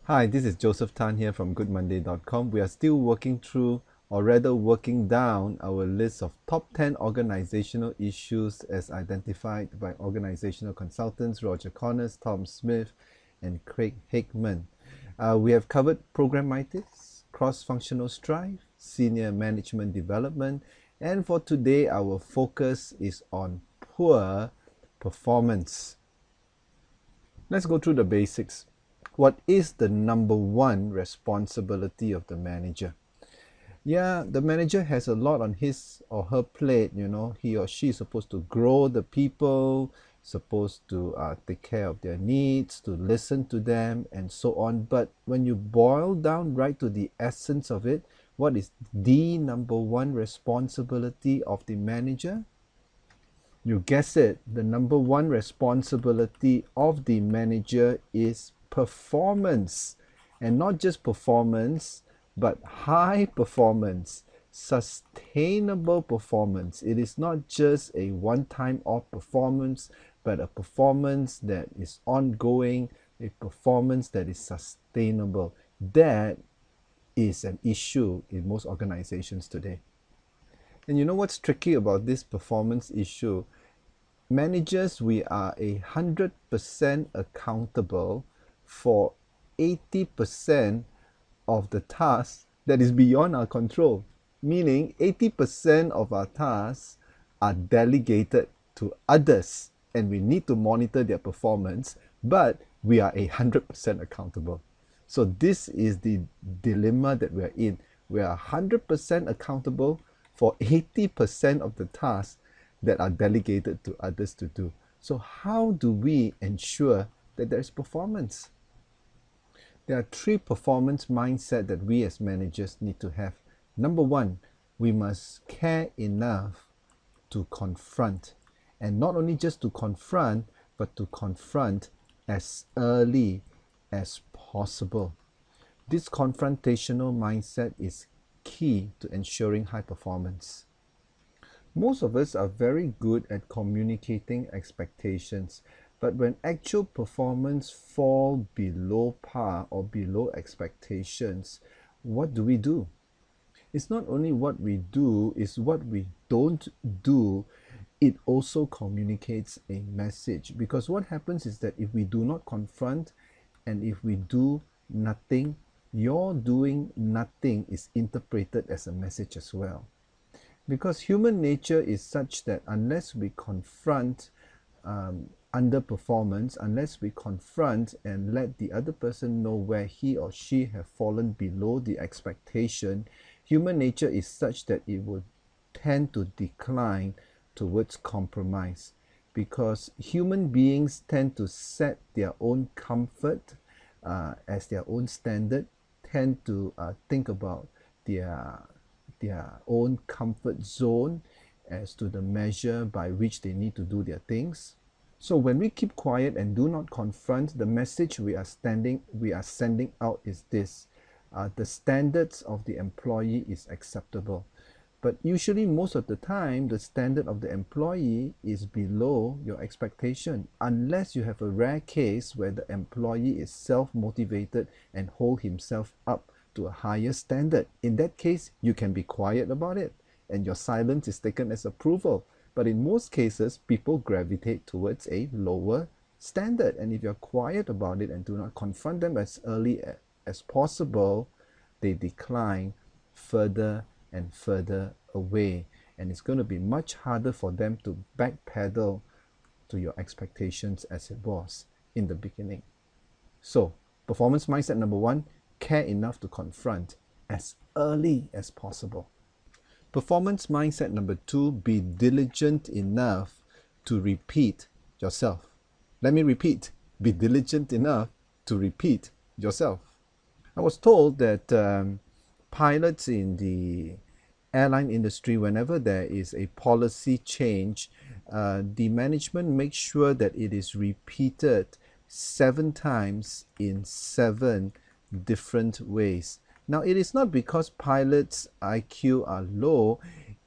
Hi, this is Joseph Tan here from goodmonday.com. We are still working through, or rather working down, our list of top 10 organizational issues as identified by organizational consultants Roger Connors, Tom Smith, and Craig Hickman. We have covered programmatics, cross-functional strife, senior management development, and for today our focus is on poor performance. Let's go through the basics. What is the number one responsibility of the manager? Yeah, the manager has a lot on his or her plate, he or she is supposed to grow the people, supposed to take care of their needs, to listen to them, and so on. But when you boil down right to the essence of it, what is the number one responsibility of the manager? You guess it, the number one responsibility of the manager is performance, and not just performance, but high performance, sustainable performance. It is not just a one-time off performance, but a performance that is ongoing, a performance that is sustainable. That is an issue in most organizations today. And you know what's tricky about this performance issue? Managers, we are 100% accountable for 80% of the tasks that is beyond our control. Meaning 80% of our tasks are delegated to others and we need to monitor their performance, but we are 100% accountable. So this is the dilemma that we are in. We are 100% accountable for 80% of the tasks that are delegated to others to do. So how do we ensure that there is performance? There are three performance mindsets that we as managers need to have. Number one, we must care enough to confront. And not only just to confront, but to confront as early as possible. This confrontational mindset is key to ensuring high performance. Most of us are very good at communicating expectations, but when actual performance falls below par or below expectations, what do? It's not only what we do, it's what we don't do. It also communicates a message, because what happens is that if we do not confront and if we do nothing, your doing nothing is interpreted as a message as well. Because human nature is such that unless we confront underperformance, unless we confront and let the other person know where he or she have fallen below the expectation, human nature is such that it would tend to decline towards compromise. Because human beings tend to set their own comfort as their own standard, tend to think about their own comfort zone as to the measure by which they need to do their things. So when we keep quiet and do not confront, the message we are sending out is this: the standards of the employee is acceptable. But usually most of the time, the standard of the employee is below your expectation, unless you have a rare case where the employee is self-motivated and hold himself up to a higher standard. In that case, you can be quiet about it and your silence is taken as approval. But in most cases, people gravitate towards a lower standard, and if you're quiet about it and do not confront them as early as possible, they decline further and further away, and it's going to be much harder for them to backpedal to your expectations as it was in the beginning. So, performance mindset number one: care enough to confront as early as possible. Performance mindset number two: be diligent enough to repeat yourself. Let me repeat: be diligent enough to repeat yourself. I was told that pilots in the airline industry, whenever there is a policy change, the management makes sure that it is repeated 7 times in 7 different ways. Now, it is not because pilots' IQ are low,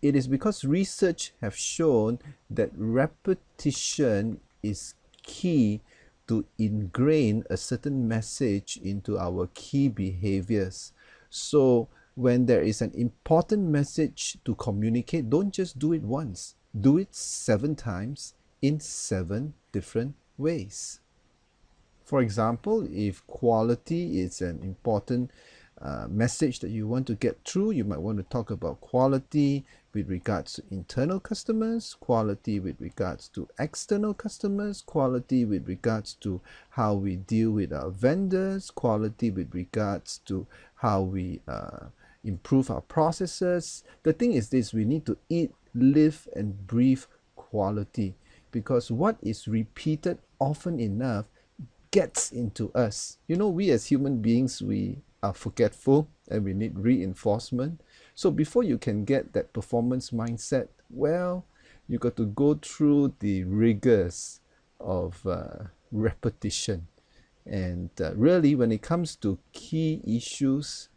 it is because research have shown that repetition is key to ingrain a certain message into our key behaviors. So when there is an important message to communicate, don't just do it once. Do it 7 times in 7 different ways. For example, if quality is an important message that you want to get through, you might want to talk about quality with regards to internal customers, quality with regards to external customers, quality with regards to how we deal with our vendors, quality with regards to how we improve our processes. The thing is this: we need to eat, live, and breathe quality, because what is repeated often enough gets into us. You know, we as human beings, we are forgetful and we need reinforcement. So before you can get that performance mindset, well, you got to go through the rigors of repetition. And really, when it comes to key issues,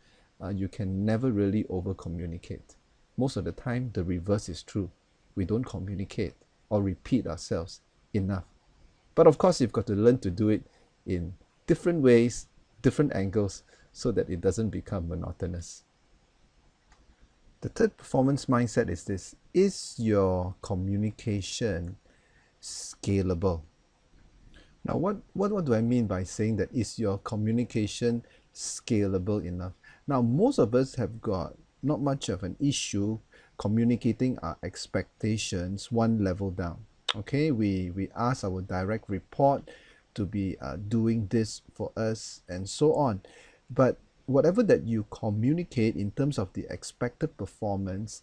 you can never really over communicate. Most of the time, the reverse is true. We don't communicate or repeat ourselves enough. But of course, you've got to learn to do it in different ways, different angles, so that it doesn't become monotonous. The third performance mindset is this: is your communication scalable? Now, what do I mean by saying that? Is your communication scalable enough? Now, most of us have got not much of an issue communicating our expectations one level down. Okay, we ask our direct report to be doing this for us and so on. But whatever that you communicate in terms of the expected performance,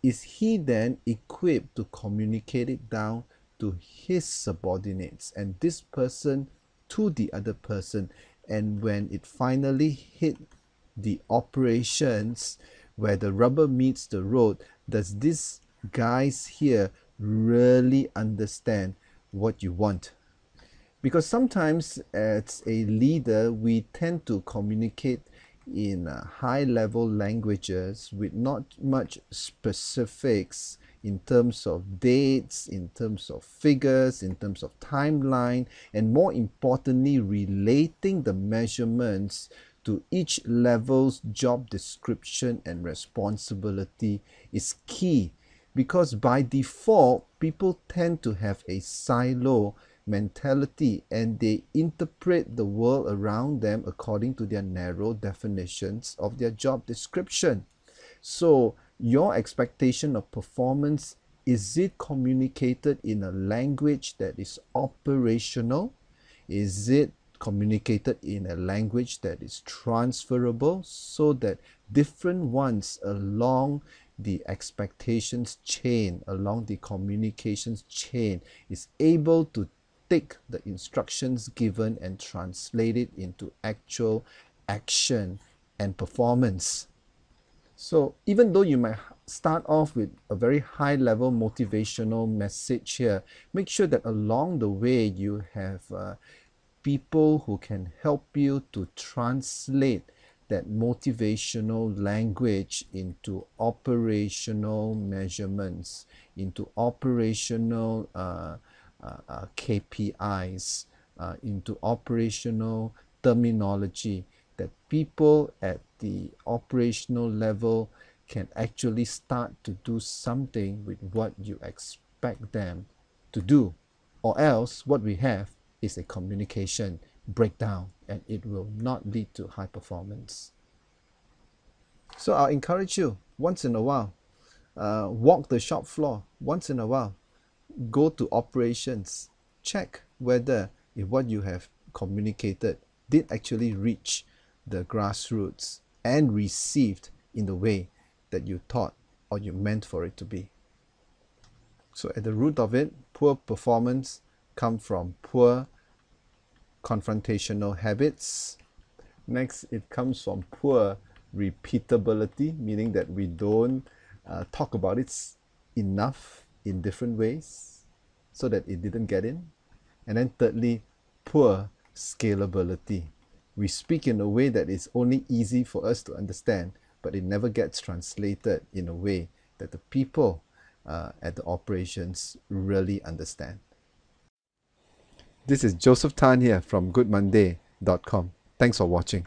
is he then equipped to communicate it down to his subordinates and this person to the other person? And when it finally hit the operations where the rubber meets the road, does this guys here really understand what you want? Because sometimes as a leader, we tend to communicate in high-level languages with not much specifics in terms of dates, in terms of figures, in terms of timeline, and more importantly, relating the measurements to each level's job description and responsibility is key. Because by default, people tend to have a silo mentality and they interpret the world around them according to their narrow definitions of their job description. So your expectation of performance, is it communicated in a language that is operational? Is it communicated in a language that is transferable, so that different ones along the expectations chain, along the communications chain, is able to take the instructions given and translate it into actual action and performance? So even though you might start off with a very high level motivational message here, make sure that along the way you have people who can help you to translate that motivational language into operational measurements, into operational KPIs, into operational terminology, that people at the operational level can actually start to do something with what you expect them to do. Or else what we have is a communication breakdown, and it will not lead to high performance. So I'll encourage you, once in a while, walk the shop floor. Once in a while, go to operations, check whether if what you have communicated did actually reach the grassroots and received in the way that you thought or you meant for it to be. So at the root of it, poor performance comes from poor confrontational habits. Next, it comes from poor repeatability, meaning that we don't talk about it enough in different ways so that it didn't get in. And then thirdly, poor scalability. We speak in a way that is only easy for us to understand, but it never gets translated in a way that the people at the operations really understand. This is Joseph Tan here from goodmonday.com. Thanks for watching.